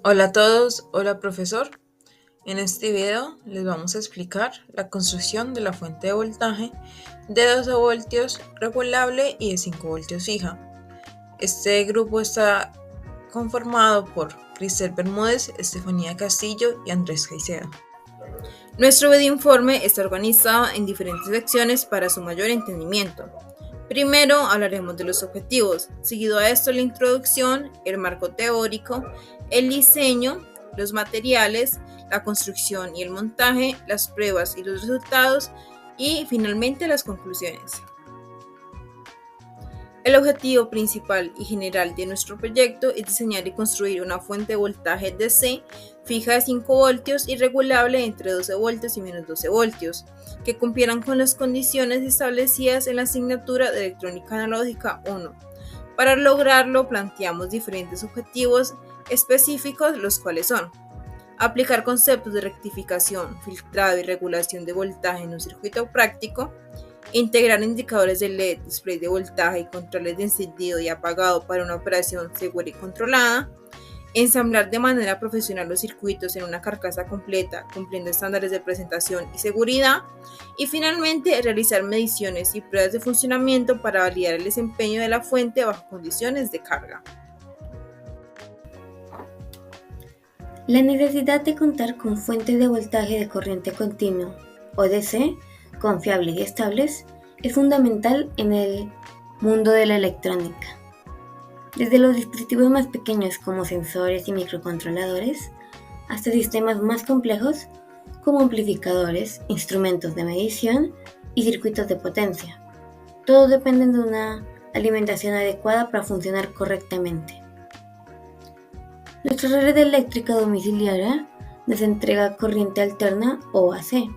Hola a todos, hola profesor. En este video les vamos a explicar la construcción de la fuente de voltaje de 12 voltios regulable y de 5 voltios fija. Este grupo está conformado por Cristel Bermúdez, Estefanía Castillo y Andrés Caicedo. Nuestro video informe está organizado en diferentes secciones para su mayor entendimiento. Primero hablaremos de los objetivos, seguido a esto la introducción, el marco teórico, el diseño, los materiales, la construcción y el montaje, las pruebas y los resultados y finalmente las conclusiones. El objetivo principal y general de nuestro proyecto es diseñar y construir una fuente de voltaje DC fija de 5 voltios y regulable entre 12 voltios y menos 12 voltios, que cumplieran con las condiciones establecidas en la asignatura de Electrónica Analógica 1. Para lograrlo planteamos diferentes objetivos específicos, los cuales son: aplicar conceptos de rectificación, filtrado y regulación de voltaje en un circuito práctico, integrar indicadores de LED, display de voltaje y controles de encendido y apagado para una operación segura y controlada, ensamblar de manera profesional los circuitos en una carcasa completa cumpliendo estándares de presentación y seguridad, y finalmente realizar mediciones y pruebas de funcionamiento para validar el desempeño de la fuente bajo condiciones de carga. La necesidad de contar con fuentes de voltaje de corriente continua o DC confiables y estables es fundamental en el mundo de la electrónica. Desde los dispositivos más pequeños como sensores y microcontroladores hasta sistemas más complejos como amplificadores, instrumentos de medición y circuitos de potencia. Todos dependen de una alimentación adecuada para funcionar correctamente. Nuestra red eléctrica domiciliaria nos entrega corriente alterna o AC,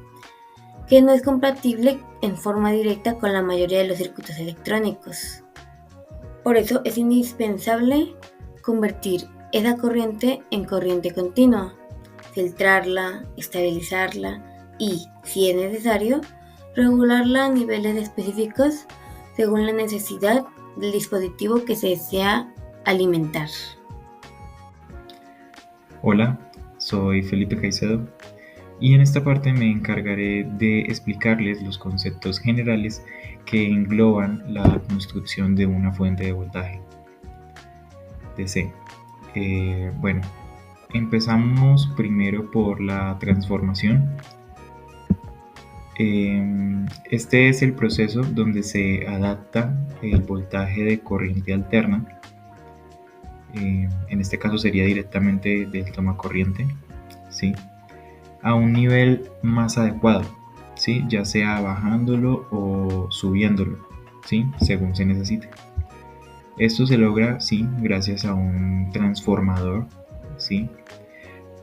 que no es compatible en forma directa con la mayoría de los circuitos electrónicos. Por eso es indispensable convertir esa corriente en corriente continua, filtrarla, estabilizarla y, si es necesario, regularla a niveles específicos según la necesidad del dispositivo que se desea alimentar. Hola, soy Felipe Caicedo y en esta parte me encargaré de explicarles los conceptos generales que engloban la construcción de una fuente de voltaje DC. Bueno, empezamos primero por la transformación. Este es el proceso donde se adapta el voltaje de corriente alterna, en este caso sería directamente del tomacorriente, ¿sí?, a un nivel más adecuado, ¿sí?, ya sea bajándolo o subiéndolo, ¿sí?, según se necesite. Esto se logra, sí, gracias a un transformador, ¿sí?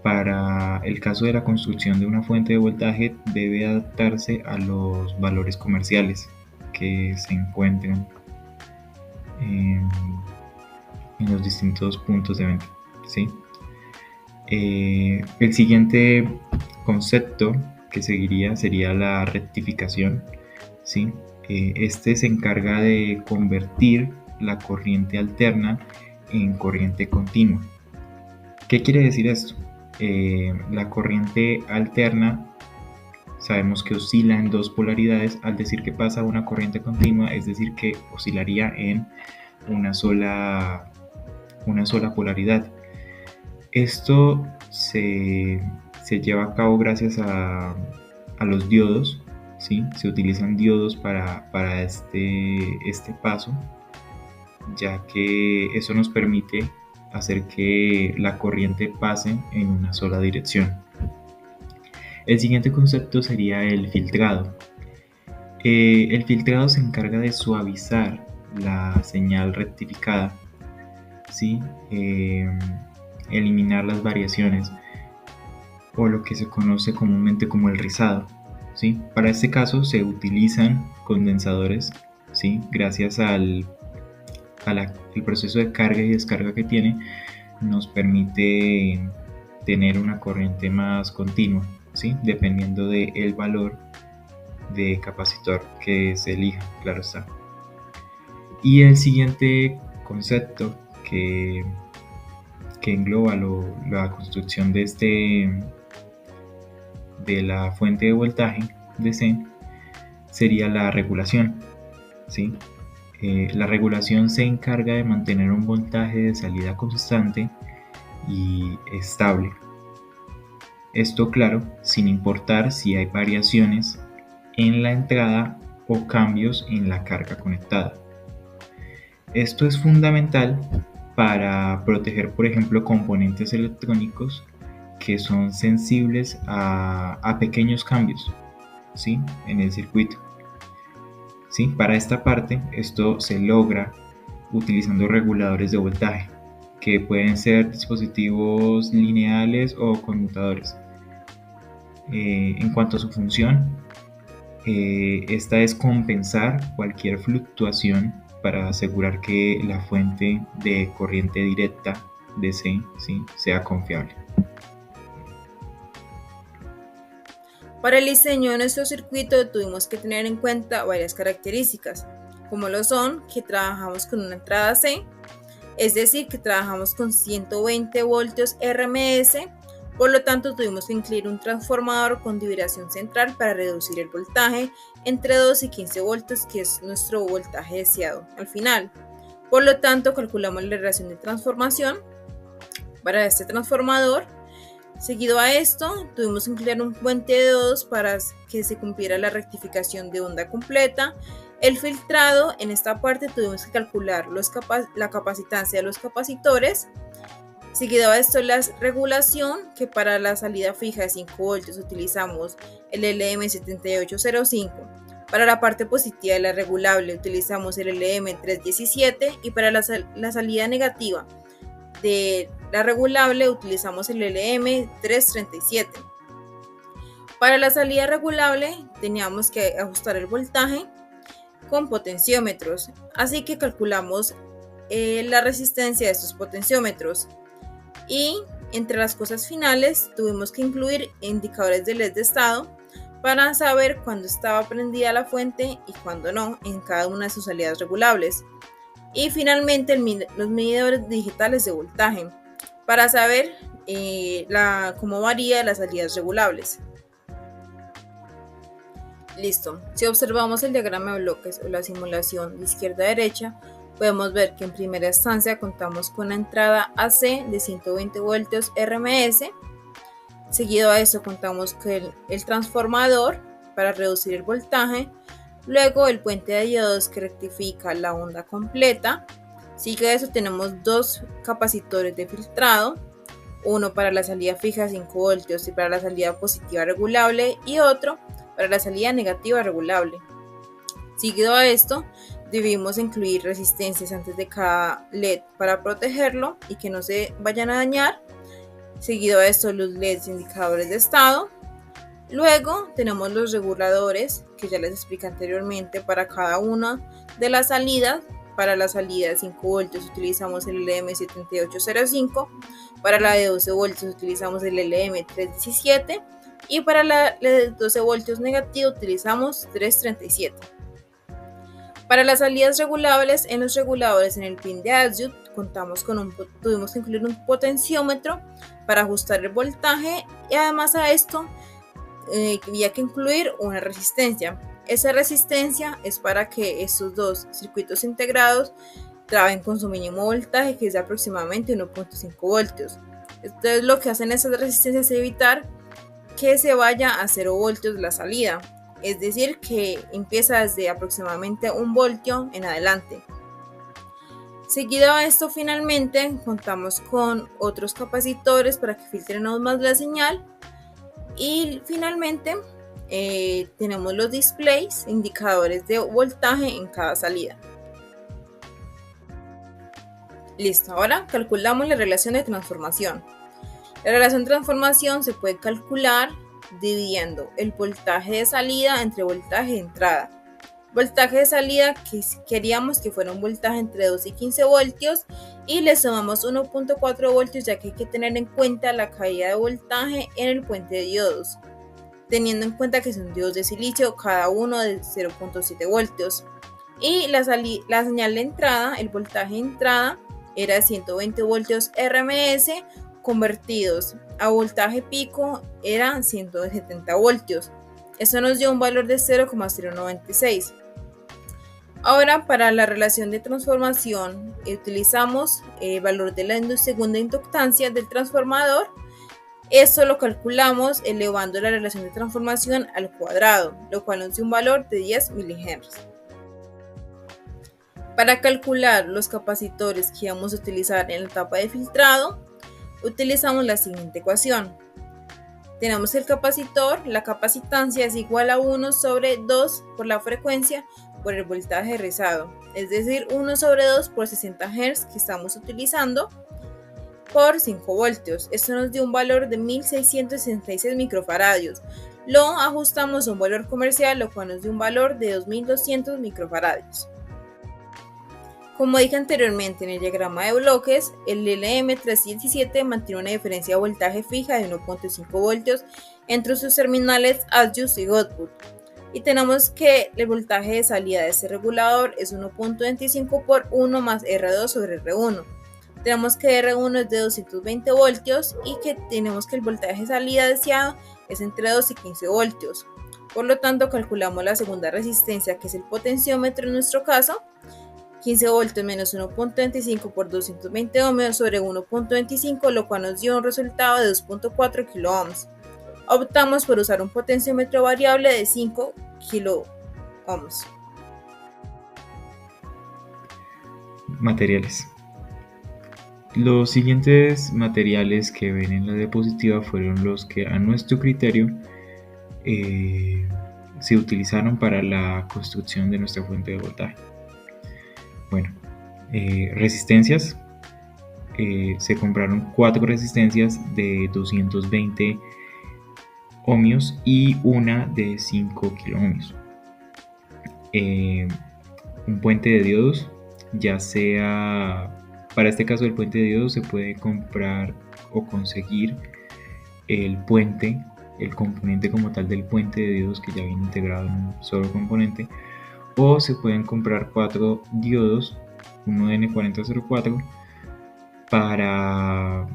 Para el caso de la construcción de una fuente de voltaje debe adaptarse a los valores comerciales que se encuentran en, en los distintos puntos de venta, ¿sí? El siguiente concepto que seguiría sería la rectificación, ¿sí? Este se encarga de convertir la corriente alterna en corriente continua. ¿Qué quiere decir esto? La corriente alterna sabemos que oscila en dos polaridades. Al decir que pasa a una corriente continua, es decir que oscilaría en una sola polaridad. Esto se lleva a cabo gracias a los diodos, ¿sí? Se utilizan diodos para este paso, ya que eso nos permite hacer que la corriente pase en una sola dirección. El siguiente concepto sería el filtrado. El filtrado se encarga de suavizar la señal rectificada, ¿sí? Eliminar las variaciones o lo que se conoce comúnmente como el rizado, ¿sí? Para este caso se utilizan condensadores, ¿sí? Gracias al el proceso de carga y descarga que tiene, nos permite tener una corriente más continua, ¿sí?, dependiendo del valor de capacitor que se elija, claro está. Y el siguiente concepto que que engloba la construcción de la fuente de voltaje DC sería la regulación, ¿sí? La regulación se encarga de mantener un voltaje de salida constante y estable. Esto, claro, sin importar si hay variaciones en la entrada o cambios en la carga conectada. Esto es fundamental para proteger, por ejemplo, componentes electrónicos que son sensibles a pequeños cambios, ¿sí?, en el circuito. ¿Sí? Para esta parte, esto se logra utilizando reguladores de voltaje, que pueden ser dispositivos lineales o conmutadores. En cuanto a su función, esta es compensar cualquier fluctuación para asegurar que la fuente de corriente directa DC, ¿sí?, sea confiable. Para el diseño de nuestro circuito tuvimos que tener en cuenta varias características, como lo son que trabajamos con una entrada C, es decir, que trabajamos con 120 voltios RMS, por lo tanto tuvimos que incluir un transformador con vibración central para reducir el voltaje entre 2 y 15 voltios, que es nuestro voltaje deseado al final. Por lo tanto, calculamos la relación de transformación para este transformador. Seguido a esto, tuvimos que incluir un puente de diodos para que se cumpliera la rectificación de onda completa. El filtrado, en esta parte tuvimos que calcular la capacitancia de los capacitores. Seguido a esto, la regulación, que para la salida fija de 5 voltios utilizamos el LM7805. Para la parte positiva de la regulable utilizamos el LM317 y para la salida negativa de la regulable utilizamos el LM337. Para la salida regulable teníamos que ajustar el voltaje con potenciómetros, así que calculamos la resistencia de estos potenciómetros. Y entre las cosas finales tuvimos que incluir indicadores de LED de estado para saber cuándo estaba prendida la fuente y cuándo no en cada una de sus salidas regulables. Y finalmente los medidores digitales de voltaje para saber cómo varía las salidas regulables. Listo. Si observamos el diagrama de bloques o la simulación de izquierda a derecha, podemos ver que en primera instancia contamos con la entrada AC de 120 voltios RMS. Seguido a eso contamos con el transformador para reducir el voltaje. Luego el puente de diodos que rectifica la onda completa. Sigue a eso tenemos dos capacitores de filtrado, uno para la salida fija de 5 voltios y para la salida positiva regulable y otro para la salida negativa regulable. Seguido a esto debimos incluir resistencias antes de cada LED para protegerlo y que no se vayan a dañar. Seguido a esto los LEDs indicadores de estado. Luego tenemos los reguladores que ya les expliqué anteriormente para cada una de las salidas. Para la salida de 5 voltios utilizamos el LM7805, para la de 12 voltios utilizamos el LM317 y para la de 12 voltios negativo utilizamos 337. Para las salidas regulables, en los reguladores en el pin de output tuvimos que incluir un potenciómetro para ajustar el voltaje y además a esto había que incluir una resistencia. Esa resistencia es para que estos dos circuitos integrados trabajen con su mínimo voltaje, que es de aproximadamente 1.5 voltios. Entonces lo que hacen esas resistencias es evitar que se vaya a 0 voltios la salida, es decir, que empieza desde aproximadamente 1 voltio en adelante. Seguido a esto, finalmente contamos con otros capacitores para que filtren aún más la señal y finalmente tenemos los displays, indicadores de voltaje en cada salida. Listo, ahora calculamos la relación de transformación. La relación de transformación se puede calcular dividiendo el voltaje de salida entre voltaje de entrada. Voltaje de salida que queríamos que fuera un voltaje entre 2 y 15 voltios y le sumamos 1.4 voltios ya que hay que tener en cuenta la caída de voltaje en el puente de diodos, teniendo en cuenta que son diodos de silicio cada uno de 0.7 voltios. Y la señal de entrada, el voltaje de entrada, era de 120 voltios RMS convertidos a voltaje pico eran 170 voltios. Esto nos dio un valor de 0,096. Ahora, para la relación de transformación, utilizamos el valor de la segunda inductancia del transformador. Esto lo calculamos elevando la relación de transformación al cuadrado, lo cual nos dio un valor de 10 milihenries. Para calcular los capacitores que vamos a utilizar en la etapa de filtrado, utilizamos la siguiente ecuación. Tenemos el capacitor, la capacitancia es igual a 1 sobre 2 por la frecuencia por el voltaje rizado, es decir, 1 sobre 2 por 60 Hz que estamos utilizando por 5 voltios. Esto nos dio un valor de 1666 microfaradios. Lo ajustamos a un valor comercial, lo cual nos dio un valor de 2200 microfaradios. Como dije anteriormente en el diagrama de bloques, el LM317 mantiene una diferencia de voltaje fija de 1.5 voltios entre sus terminales output y output. Y tenemos que el voltaje de salida de este regulador es 1.25 por 1 más R2 sobre R1. Tenemos que R1 es de 220 voltios y que tenemos que el voltaje de salida deseado es entre 2 y 15 voltios. Por lo tanto, calculamos la segunda resistencia, que es el potenciómetro en nuestro caso, 15 voltios menos 1.25 por 220 ohmios sobre 1.25, lo cual nos dio un resultado de 2.4 kiloohms. Optamos por usar un potenciómetro variable de 5 kiloohms. Materiales. Los siguientes materiales que ven en la diapositiva fueron los que a nuestro criterio se utilizaron para la construcción de nuestra fuente de voltaje. Bueno, resistencias. Se compraron 4 resistencias de 220 ohmios y una de 5 kiloohmios. Un puente de diodos, ya sea, para este caso el puente de diodos se puede comprar o conseguir el puente, el componente como tal del puente de diodos que ya viene integrado en un solo componente, o se pueden comprar 4 diodos, uno de N4004 para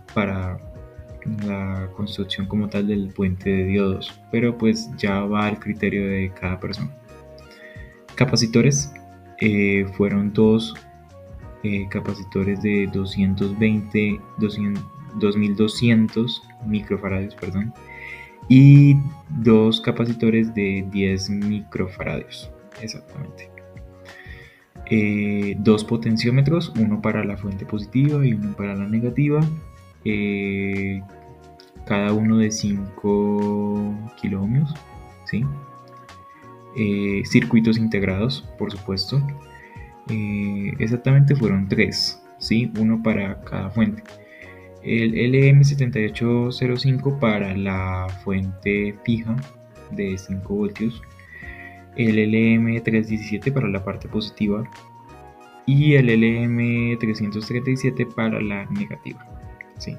la construcción como tal del puente de diodos, pero pues ya va al criterio de cada persona. Capacitores, fueron 2 capacitores de 2200 microfaradios, y 2 capacitores de 10 microfaradios, exactamente. 2 potenciómetros, uno para la fuente positiva y uno para la negativa, cada uno de 5 kiloohmios, ¿sí? Circuitos integrados, por supuesto. Exactamente fueron 3, ¿sí? Uno para cada fuente. El LM7805 para la fuente fija de 5 voltios, el LM317 para la parte positiva y el LM337 para la negativa, ¿sí?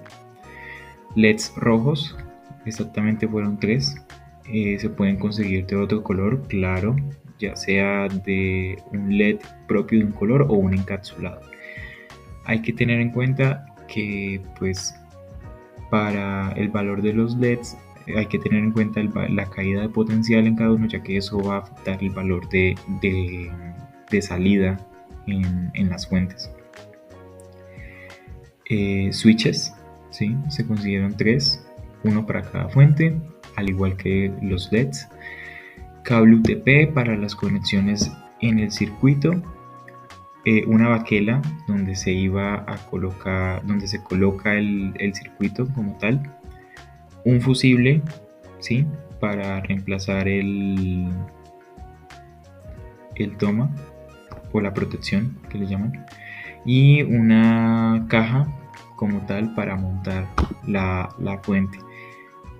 LEDs rojos, exactamente fueron 3. Se pueden conseguir de otro color, claro, ya sea de un LED propio de un color o un encapsulado. Hay que tener en cuenta que pues para el valor de los LEDs hay que tener en cuenta la caída de potencial en cada uno, ya que eso va a afectar el valor de salida en las fuentes. Switches, ¿sí? Se consiguieron 3, uno para cada fuente, al igual que los LEDs. Cable UTP para las conexiones en el circuito. Una baquela donde se coloca el circuito como tal. Un fusible, ¿sí? Para reemplazar el toma o la protección que le llaman. Y una caja como tal para montar la fuente.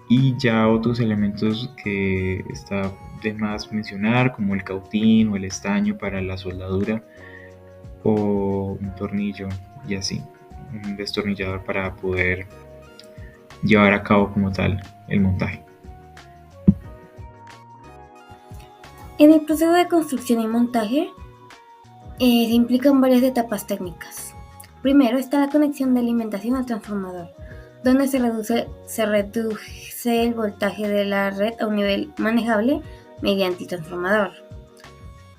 Y ya otros elementos que está de más mencionar, como el cautín o el estaño para la soldadura, o un tornillo y así, un destornillador para poder llevar a cabo como tal el montaje. En el proceso de construcción y montaje se implican varias etapas técnicas. Primero está la conexión de alimentación al transformador, donde se reduce el voltaje de la red a un nivel manejable mediante el transformador.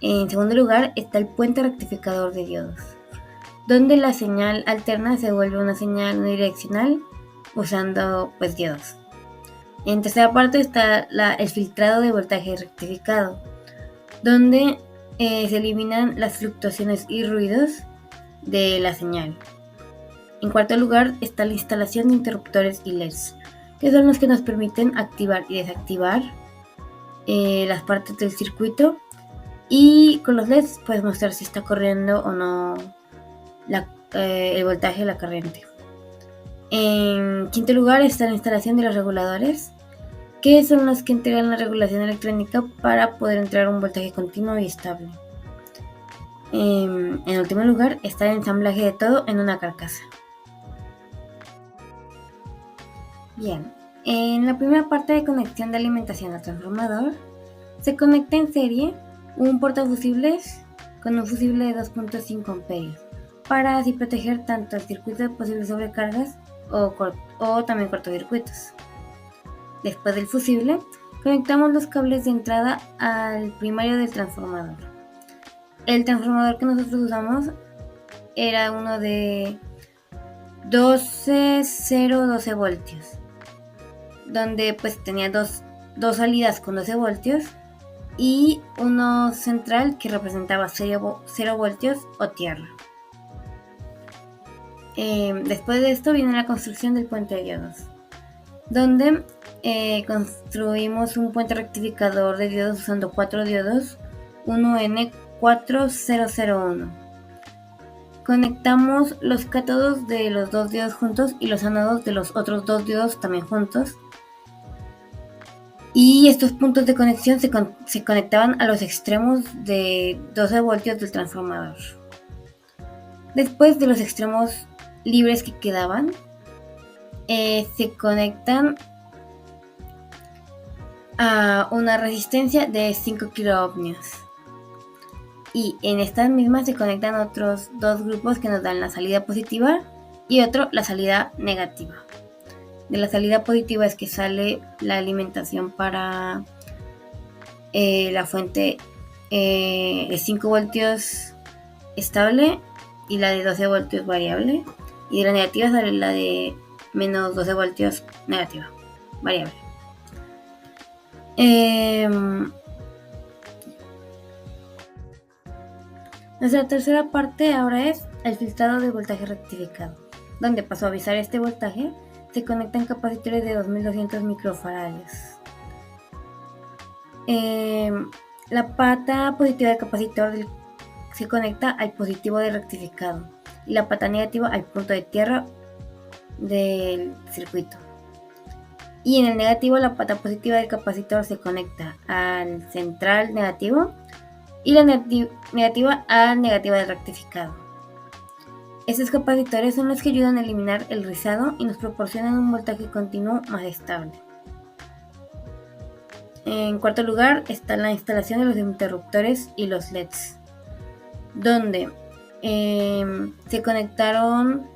En segundo lugar está el puente rectificador de diodos, donde la señal alterna se vuelve una señal unidireccional usando diodos. En tercera parte está el filtrado de voltaje rectificado, donde se eliminan las fluctuaciones y ruidos de la señal. En cuarto lugar está la instalación de interruptores y LEDs, que son los que nos permiten activar y desactivar las partes del circuito, y con los LEDs puedes mostrar si está corriendo o no el voltaje de la corriente. En quinto lugar está la instalación de los reguladores, que son los que entregan la regulación electrónica para poder entregar un voltaje continuo y estable. En último lugar está el ensamblaje de todo en una carcasa. Bien, en la primera parte de conexión de alimentación al transformador, se conecta en serie un portafusibles con un fusible de 2.5 amperios, para así proteger tanto el circuito de posibles sobrecargas o también cortocircuitos. Después del fusible, conectamos los cables de entrada al primario del transformador. El transformador que nosotros usamos era uno de 12 voltios, donde tenía dos salidas con 12 voltios y uno central que representaba 0 voltios o tierra. Después de esto viene la construcción del puente de diodos, donde construimos un puente rectificador de diodos usando 4 diodos 1N4001. Conectamos los cátodos de los 2 diodos juntos y los ánodos de los otros 2 diodos también juntos. Y estos puntos de conexión se conectaban a los extremos de 12 voltios del transformador. Después de los extremos libres que quedaban, se conectan a una resistencia de 5 kiloohmios. Y en estas mismas se conectan otros 2 grupos que nos dan la salida positiva y otro la salida negativa. De la salida positiva es que sale la alimentación para la fuente de 5 voltios estable y la de 12 voltios variable. Y de la negativa sale la de menos 12 voltios negativa, variable. Nuestra tercera parte ahora es el filtrado de voltaje rectificado, donde para suavizar este voltaje se conectan capacitores de 2200 microfaradios. La pata positiva del capacitor se conecta al positivo del rectificado y la pata negativa al punto de tierra del circuito. Y en el negativo, la pata positiva del capacitor se conecta al central negativo y la negativa al negativa del rectificado. Estos capacitores son los que ayudan a eliminar el rizado y nos proporcionan un voltaje continuo más estable. En cuarto lugar está la instalación de los interruptores y los LEDs, donde se conectaron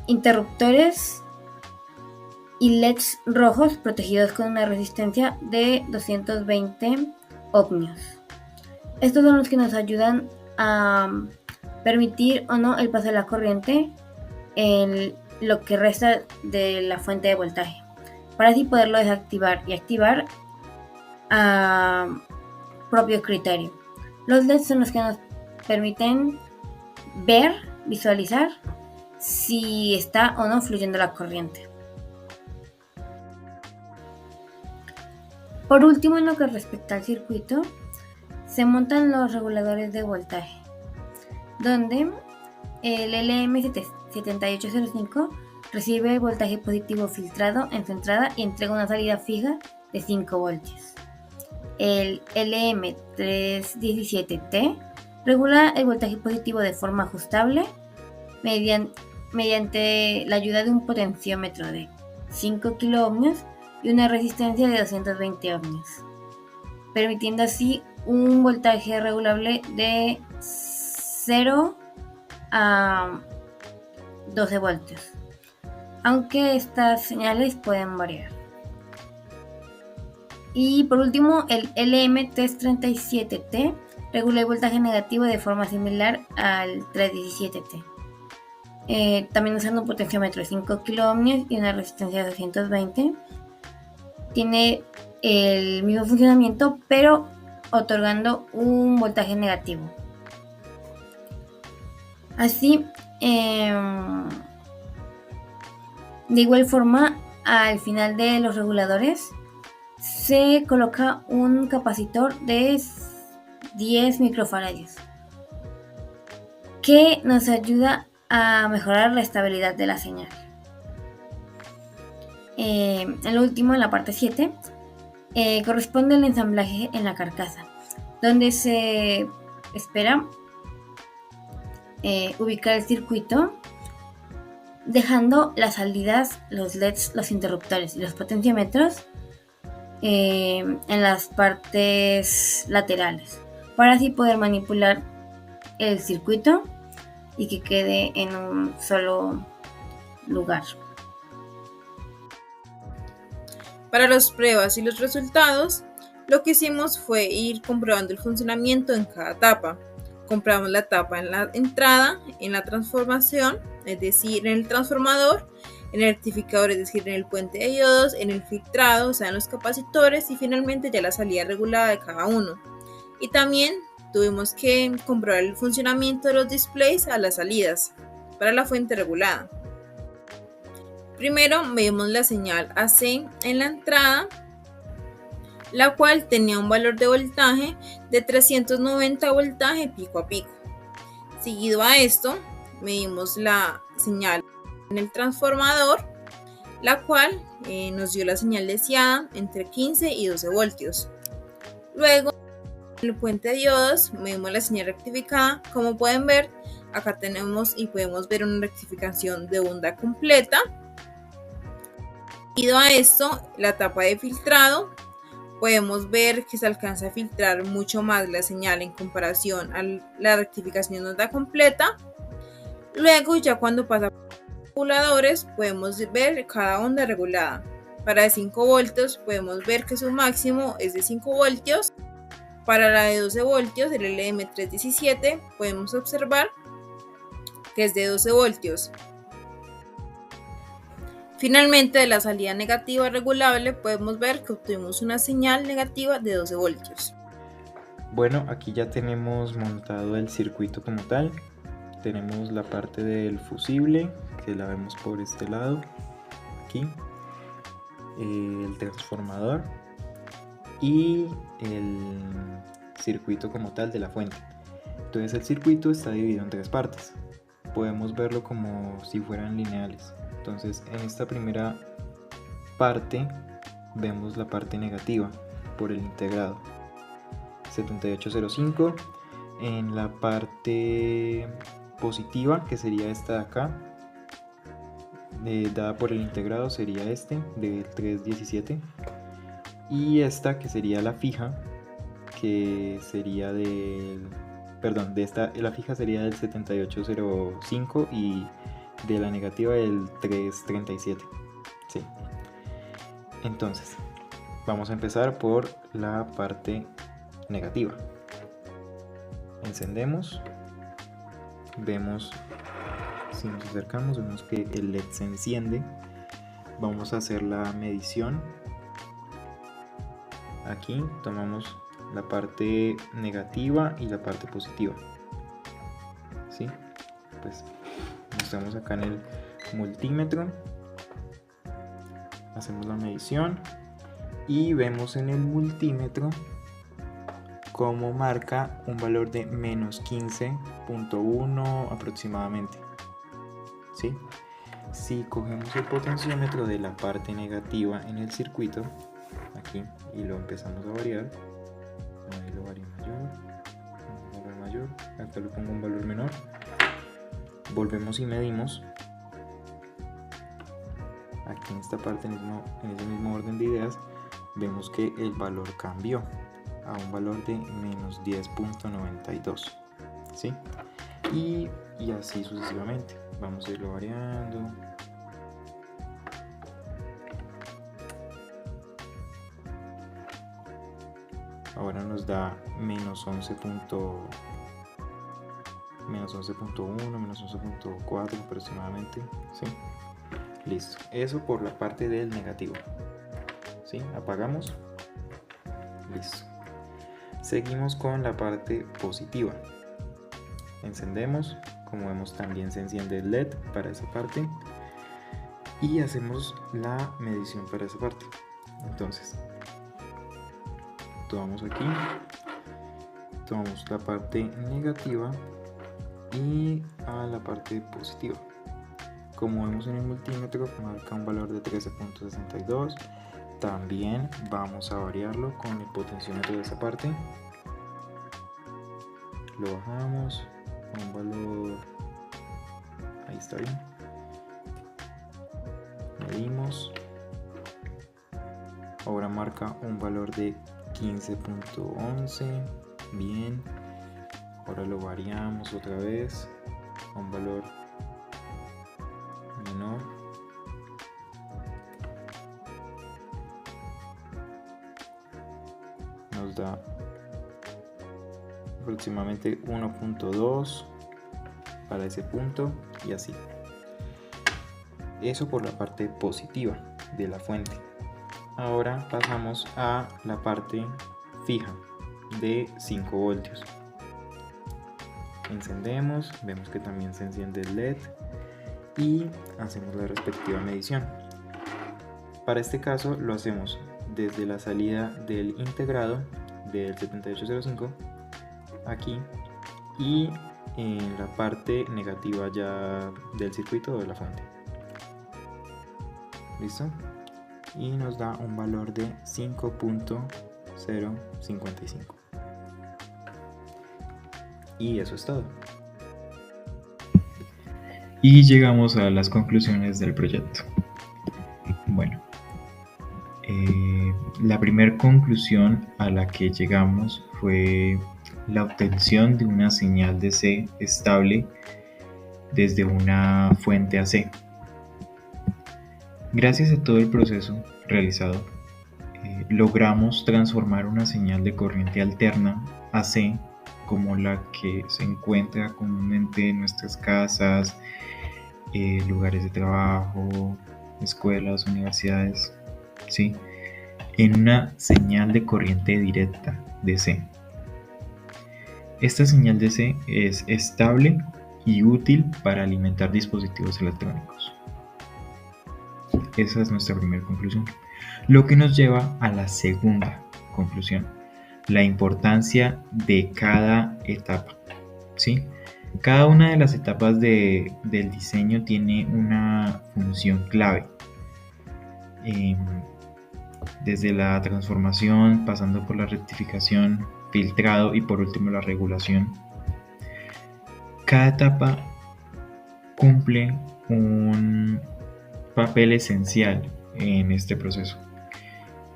interruptores y LEDs rojos protegidos con una resistencia de 220 ohmios. Estos son los que nos ayudan a permitir o no el paso de la corriente en lo que resta de la fuente de voltaje, para así poderlo desactivar y activar a propio criterio. Los LEDs son los que nos permiten visualizar si está o no fluyendo la corriente. Por último, en lo que respecta al circuito, se montan los reguladores de voltaje, donde el LM7805 recibe el voltaje positivo filtrado en su entrada y entrega una salida fija de 5 voltios. El LM317T regula el voltaje positivo de forma ajustable mediante la ayuda de un potenciómetro de 5 kiloohmios y una resistencia de 220 ohmios, permitiendo así un voltaje regulable de 0 a 12 voltios, aunque estas señales pueden variar. Y por último, el LM337T regula el voltaje negativo de forma similar al 317T. También usando un potenciómetro de 5 kΩ y una resistencia de 220. Tiene el mismo funcionamiento, pero otorgando un voltaje negativo. Así, de igual forma, al final de los reguladores se coloca un capacitor de 10 microfaradios que nos ayuda a mejorar la estabilidad de la señal. En lo último, en la parte 7, corresponde al ensamblaje en la carcasa, donde se espera ubicar el circuito, dejando las salidas, los LEDs, los interruptores y los potenciómetros en las partes laterales, para así poder manipular el circuito y que quede en un solo lugar. Para las pruebas y los resultados, lo que hicimos fue ir comprobando el funcionamiento en cada etapa. Comprobamos la etapa en la entrada, en la transformación, es decir, en el transformador, en el rectificador, es decir, en el puente de diodos, en el filtrado, o sea, en los capacitores, y finalmente ya la salida regulada de cada uno. Y también tuvimos que comprobar el funcionamiento de los displays a las salidas para la fuente regulada. Primero vemos la señal AC en la entrada, la cual tenía un valor de voltaje de 390 voltaje pico a pico. Seguido a esto, medimos la señal en el transformador, la cual nos dio la señal deseada entre 15 y 12 voltios. Luego, en el puente de diodos, medimos la señal rectificada. Como pueden ver, acá tenemos y podemos ver una rectificación de onda completa. Debido a esto, la etapa de filtrado, podemos ver que se alcanza a filtrar mucho más la señal en comparación a la rectificación de onda completa. Luego, ya cuando pasa por los reguladores, podemos ver cada onda regulada. Para 5 voltios podemos ver que su máximo es de 5 voltios. Para la de 12 voltios, el LM317, podemos observar que es de 12 voltios. Finalmente, de la salida negativa regulable podemos ver que obtuvimos una señal negativa de 12 voltios. Bueno, aquí ya tenemos montado el circuito como tal. Tenemos la parte del fusible, que la vemos por este lado, aquí, el transformador y el circuito como tal de la fuente. Entonces el circuito está dividido en 3 partes. Podemos verlo como si fueran lineales. Entonces en esta primera parte vemos la parte negativa por el integrado 7805. En la parte positiva, que sería esta de acá, dada por el integrado, sería este del 317. Y esta que sería la fija, que sería la fija sería del 7805 y de la negativa del 337. Sí. Entonces, vamos a empezar por la parte negativa. Encendemos. Vemos, si nos acercamos, vemos que el LED se enciende. Vamos a hacer la medición. Aquí tomamos la parte negativa y la parte positiva. ¿Sí? Pues mostramos acá en el multímetro, hacemos la medición y vemos en el multímetro como marca un valor de menos 15.1 aproximadamente. ¿Sí? Si cogemos el potenciómetro de la parte negativa en el circuito, aquí, y lo empezamos a variar, ahí lo varío un valor mayor, acá lo pongo un valor menor. Volvemos y medimos. Aquí en esta parte, en ese mismo orden de ideas, vemos que el valor cambió a un valor de menos 10.92. ¿Sí? y así sucesivamente. Vamos a irlo variando. Ahora nos da menos 11.1, menos 11.4 aproximadamente. ¿Sí? Listo. Eso por la parte del negativo. ¿Sí? Apagamos. Listo. Seguimos con la parte positiva. Encendemos. Como vemos, también se enciende el LED para esa parte. Y hacemos la medición para esa parte. Entonces, tomamos aquí, tomamos la parte negativa y a la parte positiva. Como vemos en el multímetro, marca un valor de 13.62. También vamos a variarlo con el potenciómetro de esa parte. Lo bajamos a un valor, ahí está bien. Medimos. Ahora marca un valor de 15.11. Bien. Ahora lo variamos otra vez a un valor menor. Nos da aproximadamente 1.2 para ese punto y así. Eso por la parte positiva de la fuente. Ahora pasamos a la parte fija de 5 voltios. Encendemos, vemos que también se enciende el LED y hacemos la respectiva medición. Para este caso lo hacemos desde la salida del integrado del 7805 aquí y en la parte negativa ya del circuito de la fuente. ¿Listo? Y nos da un valor de 5.055. Y eso es todo. Y llegamos a las conclusiones del proyecto. Bueno, la primera conclusión a la que llegamos fue la obtención de una señal DC estable desde una fuente AC. Gracias a todo el proceso realizado, logramos transformar una señal de corriente alterna AC, como la que se encuentra comúnmente en nuestras casas, lugares de trabajo, escuelas, universidades, ¿sí?, en una señal de corriente directa DC. Esta señal DC es estable y útil para alimentar dispositivos electrónicos. Esa es nuestra primera conclusión. Lo que nos lleva a la segunda conclusión, la importancia de cada etapa, ¿sí? Cada una de las etapas del diseño tiene una función clave. Desde la transformación, pasando por la rectificación, filtrado y por último la regulación. Cada etapa cumple un papel esencial en este proceso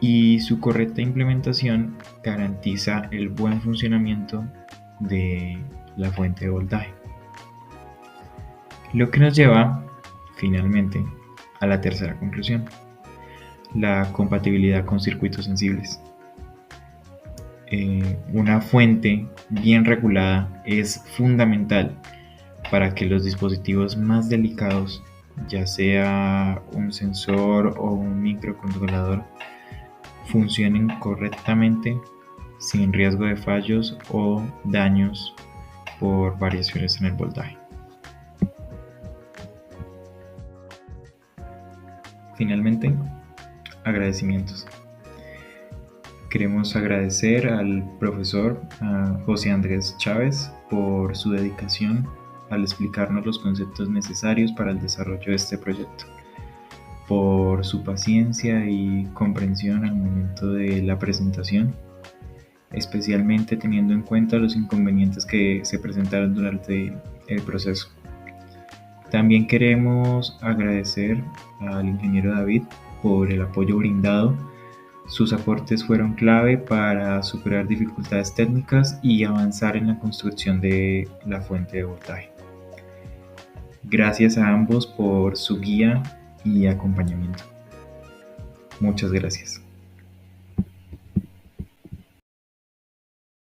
y su correcta implementación garantiza el buen funcionamiento de la fuente de voltaje. Lo que nos lleva finalmente a la tercera conclusión, la compatibilidad con circuitos sensibles. Una fuente bien regulada es fundamental para que los dispositivos más delicados, ya sea un sensor o un microcontrolador, funcionen correctamente sin riesgo de fallos o daños por variaciones en el voltaje. Finalmente, agradecimientos. Queremos agradecer al profesor José Andrés Chávez por su dedicación al explicarnos los conceptos necesarios para el desarrollo de este proyecto, por su paciencia y comprensión al momento de la presentación, especialmente teniendo en cuenta los inconvenientes que se presentaron durante el proceso. También queremos agradecer al ingeniero David por el apoyo brindado Sus aportes fueron clave para superar dificultades técnicas y avanzar en la construcción de la fuente de voltaje. Gracias a ambos por su guía y acompañamiento. Muchas gracias.